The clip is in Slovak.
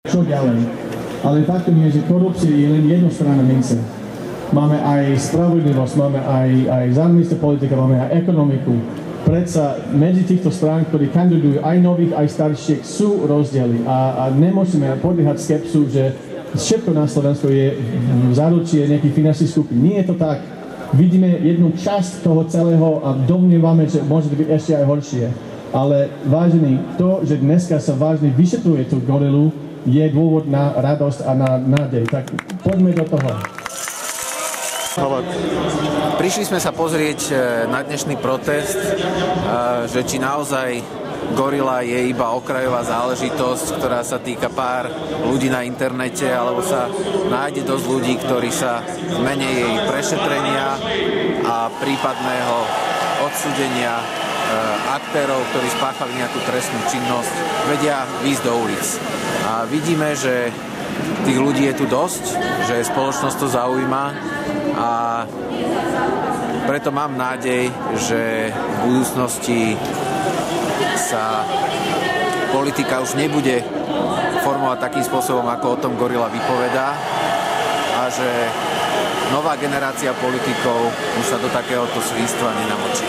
Čo ďalej? Ale faktom je, že korupcia je len jedna strana mince. Máme aj spravodlivosť, máme aj zájomnú politika, máme aj ekonomiku. Predsa medzi týchto strán, ktorí kandidujú aj nových, aj starších, sú rozdiely. A nemusíme podliehať skepsu, že všetko na Slovensku je v záručí nejakých finančných skupín. Nie je to tak. Vidíme jednu časť toho celého a domnievame, že môže to byť ešte aj horšie. Ale vážený, to, že dneska sa vážne vyšetruje tú gorilu, je dôvod na radosť a na nádej. Tak poďme do toho. Prišli sme sa pozrieť na dnešný protest, že či naozaj gorila je iba okrajová záležitosť, ktorá sa týka pár ľudí na internete, alebo sa nájde dosť ľudí, ktorí sa v mene jej prešetrenia a prípadného odsúdenia aktérov, ktorí spáchali nejakú trestnú činnosť, vedia výjsť do ulic. A vidíme, že tých ľudí je tu dosť, že spoločnosť to zaujíma a preto mám nádej, že v budúcnosti sa politika už nebude formovať takým spôsobom, ako o tom gorila vypovedá a že nová generácia politikov už sa do takéhoto svinstva nenamočí.